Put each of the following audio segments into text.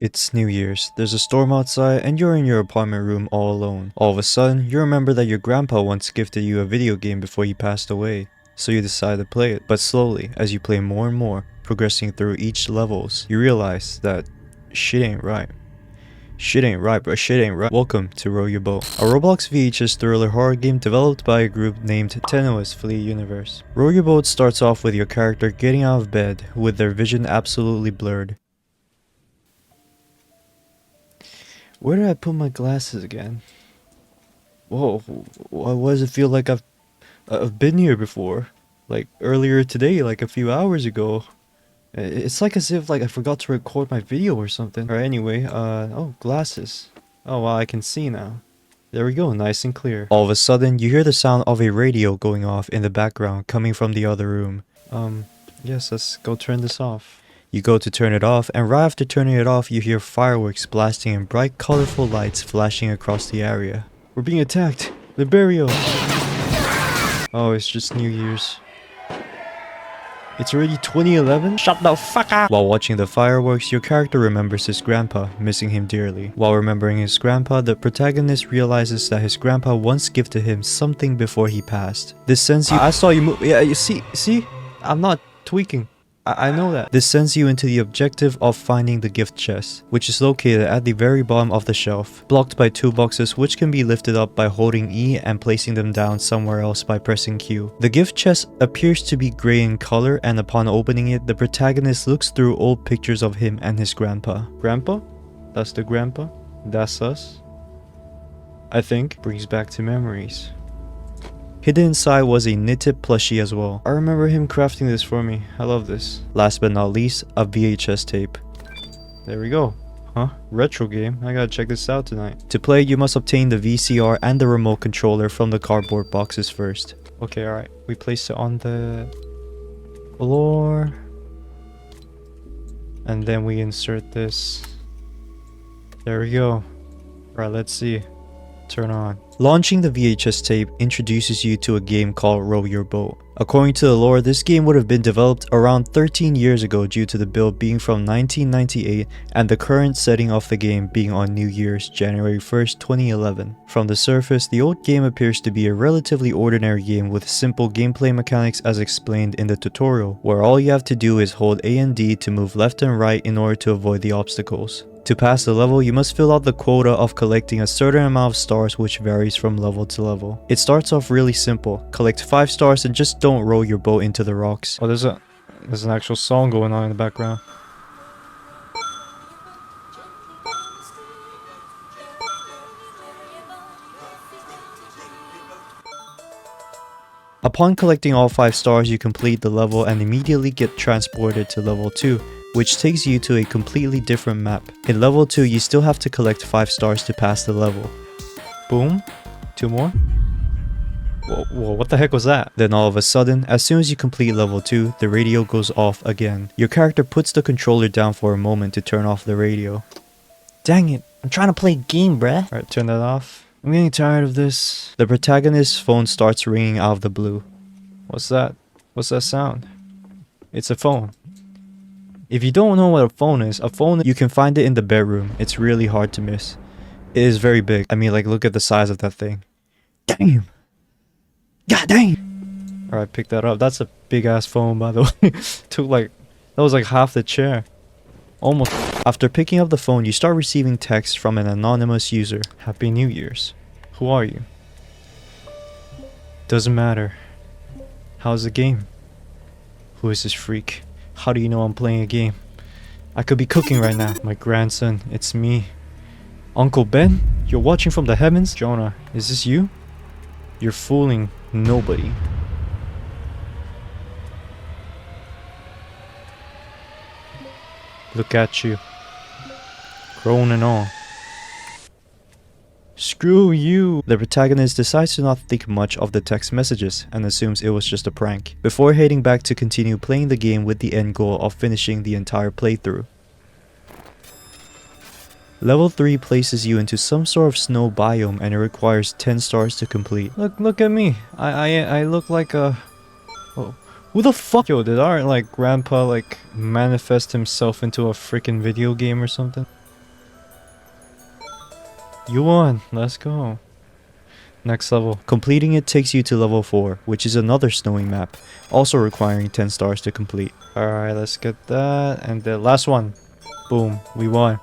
It's New Year's, there's a storm outside, and you're in your apartment room all alone. All of a sudden, you remember that your grandpa once gifted you a video game before he passed away, so you decide to play it. But slowly, as you play more and more, progressing through each levels, you realize that shit ain't right. Shit ain't right, bro. Shit ain't right. Welcome to Row Your Boat, a Roblox VHS thriller horror game developed by a group named Tenuous Flea Universe. Row Your Boat starts off with your character getting out of bed with their vision absolutely blurred. Where did I put my glasses again? Whoa, why does it feel like I've been here before? Like earlier today, like a few hours ago. It's like as if like I forgot to record my video or something. Alright, anyway, oh, glasses. Oh, wow, I can see now. There we go, nice and clear. All of a sudden, you hear the sound of a radio going off in the background coming from the other room. Yes, let's go turn this off. You go to turn it off, and right after turning it off, you hear fireworks blasting and bright colorful lights flashing across the area. We're being attacked! The burial! Oh, it's just New Year's. It's already 2011? Shut the fuck up! While watching the fireworks, your character remembers his grandpa, missing him dearly. While remembering his grandpa, the protagonist realizes that his grandpa once gifted him something before he passed. This sends you- I saw you move- yeah, you see? I'm not tweaking. I know that. This sends you into the objective of finding the gift chest, which is located at the very bottom of the shelf, blocked by two boxes which can be lifted up by holding E and placing them down somewhere else by pressing Q. The gift chest appears to be grey in color, and upon opening it, the protagonist looks through old pictures of him and his grandpa. Grandpa? That's the grandpa? That's us? I think. Brings back to memories. Hidden inside was a knitted plushie as well. I remember him crafting this for me. I love this. Last but not least, a VHS tape. There we go. Huh? Retro game. I gotta check this out tonight. To play, you must obtain the VCR and the remote controller from the cardboard boxes first. Okay, alright. We place it on the floor. And then we insert this. There we go. Alright, let's see. Turn on. Launching the VHS tape introduces you to a game called Row Your Boat. According to the lore, this game would have been developed around 13 years ago due to the build being from 1998 and the current setting of the game being on New Year's, January 1st, 2011. From the surface, the old game appears to be a relatively ordinary game with simple gameplay mechanics as explained in the tutorial, where all you have to do is hold A and D to move left and right in order to avoid the obstacles. To pass the level, you must fill out the quota of collecting a certain amount of stars, which varies from level to level. It starts off really simple. Collect 5 stars and just don't row your boat into the rocks. Oh, there's an actual song going on in the background. Upon collecting all 5 stars, you complete the level and immediately get transported to level 2. Which takes you to a completely different map. In level 2, you still have to collect 5 stars to pass the level. Boom. 2 more. Whoa, what the heck was that? Then all of a sudden, as soon as you complete level 2, the radio goes off again. Your character puts the controller down for a moment to turn off the radio. Dang it, I'm trying to play a game, bruh. Alright, turn that off. I'm getting tired of this. The protagonist's phone starts ringing out of the blue. What's that? What's that sound? It's a phone. If you don't know what a phone, you can find it in the bedroom. It's really hard to miss. It is very big. I mean, like, look at the size of that thing. Damn! God dang! Alright, pick that up. That's a big ass phone, by the way. That was like half the chair. Almost. After picking up the phone, you start receiving texts from an anonymous user. Happy New Year's. Who are you? Doesn't matter. How's the game? Who is this freak? How do you know I'm playing a game? I could be cooking right now. My grandson, it's me. Uncle Ben? You're watching from the heavens? Jonah, is this you? You're fooling nobody. Look at you. Grown and all. Screw you! The protagonist decides to not think much of the text messages and assumes it was just a prank, before heading back to continue playing the game with the end goal of finishing the entire playthrough. Level 3 places you into some sort of snow biome and it requires 10 stars to complete. Look at me. I look like a... Oh. Who the fuck? Yo, did our, like, grandpa, like, manifest himself into a freaking video game or something? You won. Let's go. Next level. Completing it takes you to level 4, which is another snowing map, also requiring 10 stars to complete. Alright, let's get that. And the last one. Boom, we won.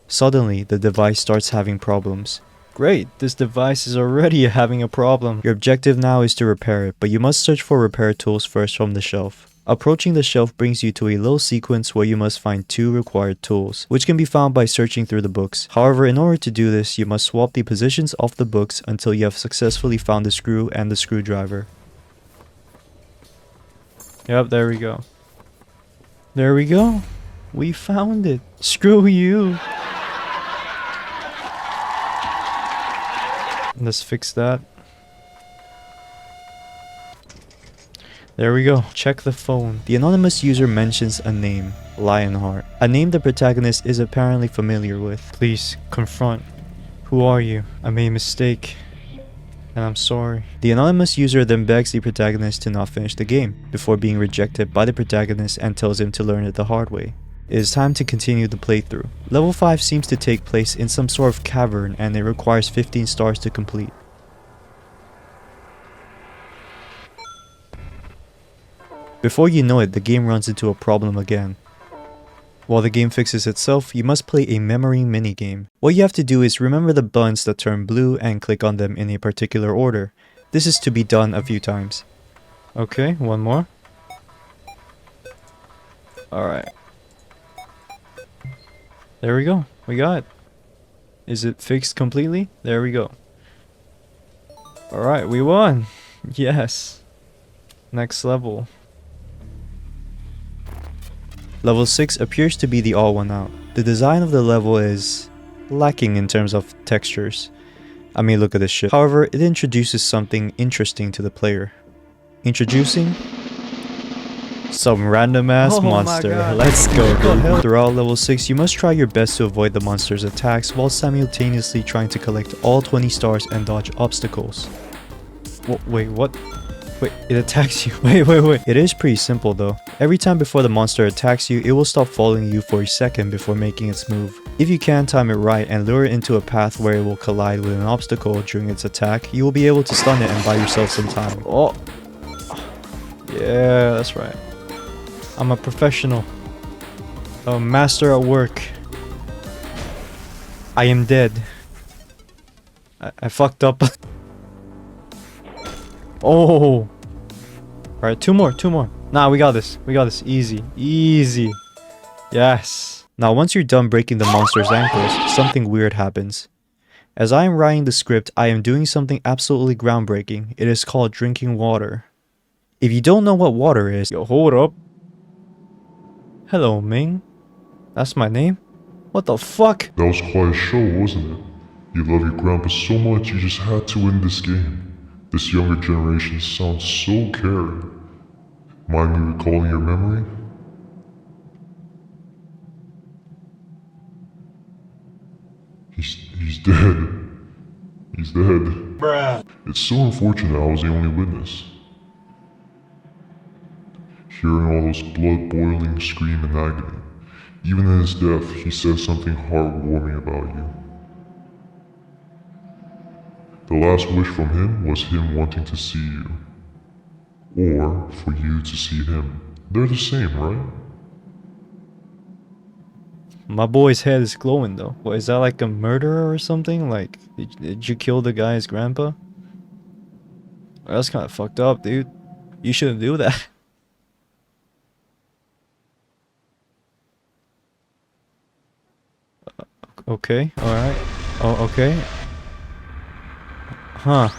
Suddenly, the device starts having problems. Great, this device is already having a problem. Your objective now is to repair it, but you must search for repair tools first from the shelf. Approaching the shelf brings you to a little sequence where you must find 2 required tools, which can be found by searching through the books. However, in order to do this, you must swap the positions of the books until you have successfully found the screw and the screwdriver. Yep, there we go. There we go. We found it. Screw you. Let's fix that. There we go. Check the phone. The anonymous user mentions a name, Lionheart. A name the protagonist is apparently familiar with. Please, confront. Who are you? I made a mistake, and I'm sorry. The anonymous user then begs the protagonist to not finish the game, before being rejected by the protagonist and tells him to learn it the hard way. It is time to continue the playthrough. Level 5 seems to take place in some sort of cavern and it requires 15 stars to complete. Before you know it, the game runs into a problem again. While the game fixes itself, you must play a memory minigame. What you have to do is remember the buttons that turn blue and click on them in a particular order. This is to be done a few times. Okay, one more. Alright. There we go. We got it. Is it fixed completely? There we go. Alright, we won. Yes. Next level. Level 6 appears to be the all one out. The design of the level is lacking in terms of textures. I mean, look at this shit. However, it introduces something interesting to the player. Introducing some random ass monster. Let's go, dude. Throughout level 6, you must try your best to avoid the monster's attacks while simultaneously trying to collect all 20 stars and dodge obstacles. Wait, what? Wait, it attacks you. Wait. It is pretty simple though. Every time before the monster attacks you, it will stop following you for a second before making its move. If you can time it right and lure it into a path where it will collide with an obstacle during its attack, you will be able to stun it and buy yourself some time. Oh! Yeah, that's right. I'm a professional. A master at work. I am dead. I fucked up. Oh! Alright, two more. Nah, we got this. Easy. Yes. Now, once you're done breaking the monster's ankles, something weird happens. As I am writing the script, I am doing something absolutely groundbreaking. It is called drinking water. If you don't know what water is, yo, hold up. Hello, Ming. That's my name? What the fuck? That was quite a show, wasn't it? You love your grandpa so much you just had to win this game. This younger generation sounds so caring. Mind me recalling your memory? He's dead. He's dead. Bruh. It's so unfortunate I was the only witness. Hearing all those blood-boiling scream in agony. Even in his death, he said something heartwarming about you. The last wish from him was him wanting to see you. Or for you to see him. They're the same, right? My boy's head is glowing though. What, is that like a murderer or something? Like, did you kill the guy's grandpa? That's kind of fucked up, dude. You shouldn't do that. Okay, alright. Oh, okay. Huh.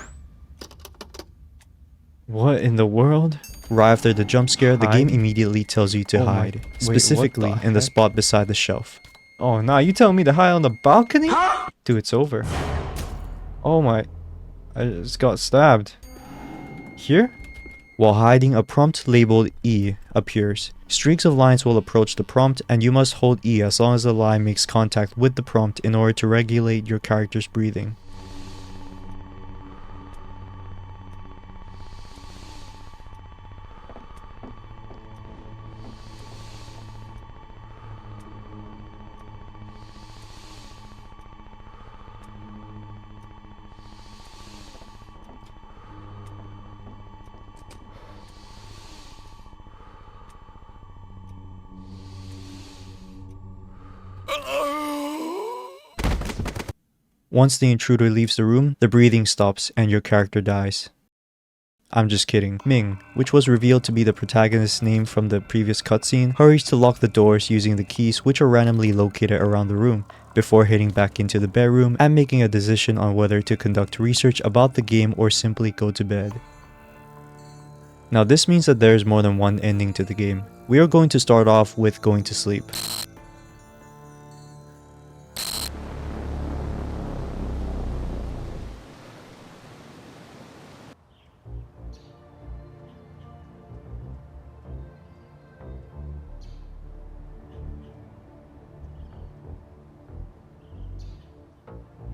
What in the world? Right after the jump scare, the game immediately tells you to hide. Specifically in the spot beside the shelf. Oh, nah, you telling me to hide on the balcony? Dude, it's over. Oh my... I just got stabbed. Here? While hiding, a prompt labeled E appears. Streaks of lines will approach the prompt, and you must hold E as long as the line makes contact with the prompt in order to regulate your character's breathing. Once the intruder leaves the room, the breathing stops and your character dies. I'm just kidding. Ming, which was revealed to be the protagonist's name from the previous cutscene, hurries to lock the doors using the keys which are randomly located around the room, before heading back into the bedroom and making a decision on whether to conduct research about the game or simply go to bed. Now this means that there is more than one ending to the game. We are going to start off with going to sleep.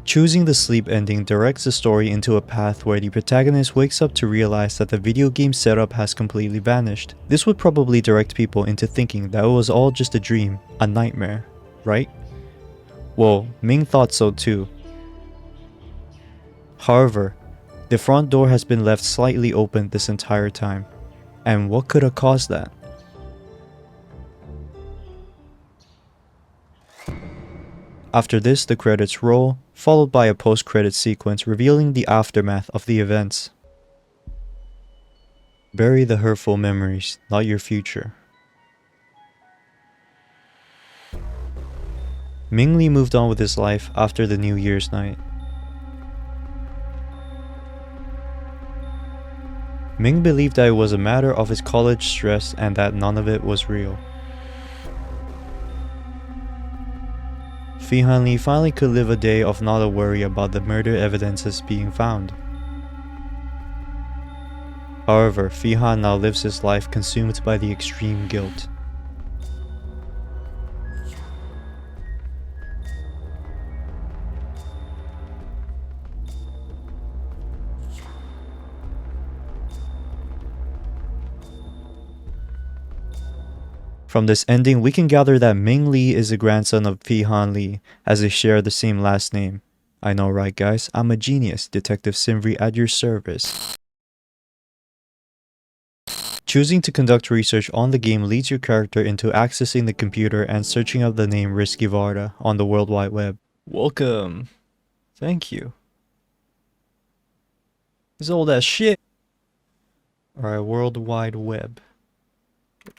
Choosing the sleep ending directs the story into a path where the protagonist wakes up to realize that the video game setup has completely vanished. This would probably direct people into thinking that it was all just a dream, a nightmare, right? Well, Ming thought so too. However, the front door has been left slightly open this entire time. And what could have caused that? After this, the credits roll, followed by a post-credit sequence revealing the aftermath of the events. Bury the hurtful memories, not your future. Ming Lee moved on with his life after the New Year's night. Ming believed that it was a matter of his college stress and that none of it was real. Fihan Lee finally could live a day of not a worry about the murder evidences being found. However, Fihan now lives his life consumed by the extreme guilt. From this ending, we can gather that Ming Lee is the grandson of Fihan Lee, as they share the same last name. I know, right guys? I'm a genius, Detective Simri at your service. Choosing to conduct research on the game leads your character into accessing the computer and searching up the name Risky Varda on the World Wide Web. Welcome. Thank you. It's all that shit. Alright, World Wide Web.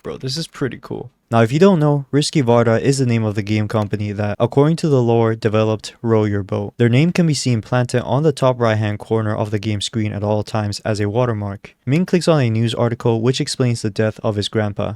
Bro, this is pretty cool. Now, if you don't know, Risky Varda is the name of the game company that, according to the lore, developed Row Your Boat. Their name can be seen planted on the top right hand corner of the game screen at all times as a watermark. Ming clicks on a news article which explains the death of his grandpa.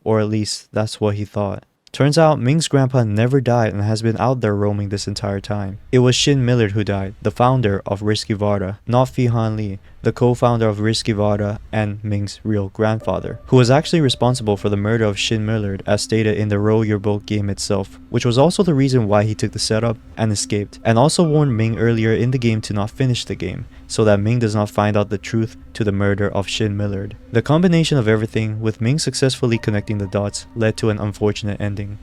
Or at least, that's what he thought. Turns out, Ming's grandpa never died and has been out there roaming this entire time. It was Shin Millard who died, the founder of Risky Varda, not Fihan Lee, the co-founder of Risky Varda and Ming's real grandfather, who was actually responsible for the murder of Shin Millard as stated in the Row Your Boat game itself, which was also the reason why he took the setup and escaped, and also warned Ming earlier in the game to not finish the game, so that Ming does not find out the truth to the murder of Shin Millard. The combination of everything, with Ming successfully connecting the dots, led to an unfortunate ending.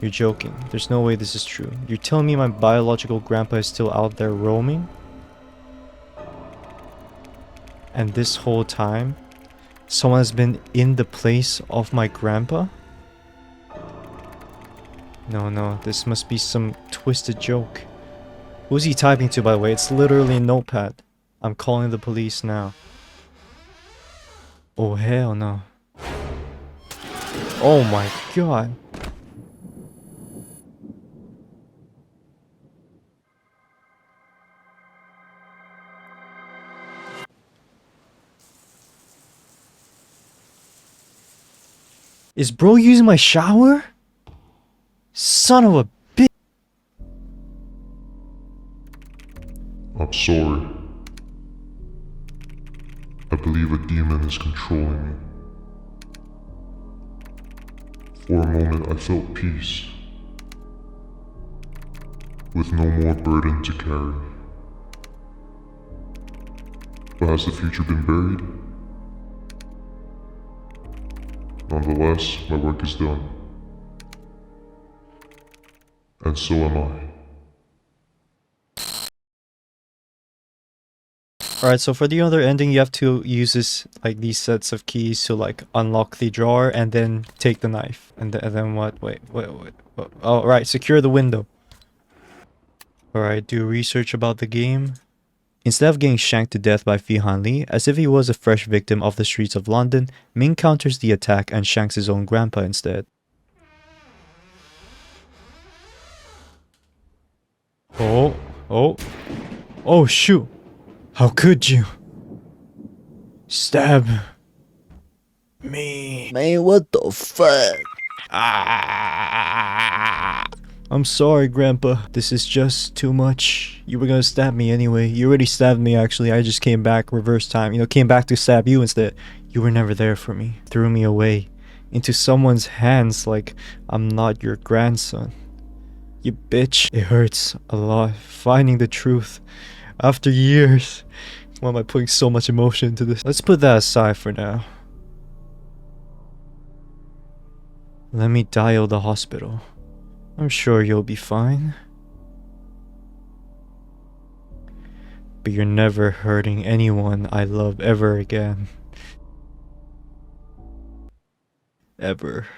You're joking. There's no way this is true. You're telling me my biological grandpa is still out there roaming? And this whole time, someone has been in the place of my grandpa? No, this must be some twisted joke. Who's he typing to, by the way? It's literally a notepad. I'm calling the police now. Oh, hell no. Oh my god. Is bro using my shower? Son of a bitch. I'm sorry. I believe a demon is controlling me. For a moment I felt peace, with no more burden to carry. But has the future been buried? Nonetheless, my work is done. And so am I. Alright, so for the other ending, you have to use this, like, these sets of keys to, like, unlock the drawer and then take the knife. And then what? Wait. Oh, right, secure the window. Alright, do research about the game. Instead of getting shanked to death by Fihan Lee, as if he was a fresh victim of the streets of London, Ming counters the attack and shanks his own grandpa instead. Oh, shoot. How could you? Stab me. Man, what the fuck? I'm sorry, Grandpa. This is just too much. You were gonna stab me anyway. You already stabbed me, actually. I just came back reverse time. Came back to stab you instead. You were never there for me. Threw me away into someone's hands like I'm not your grandson. You bitch. It hurts a lot finding the truth after years. Why am I putting so much emotion into this? Let's put that aside for now. Let me dial the hospital. I'm sure you'll be fine. But you're never hurting anyone I love ever again. Ever.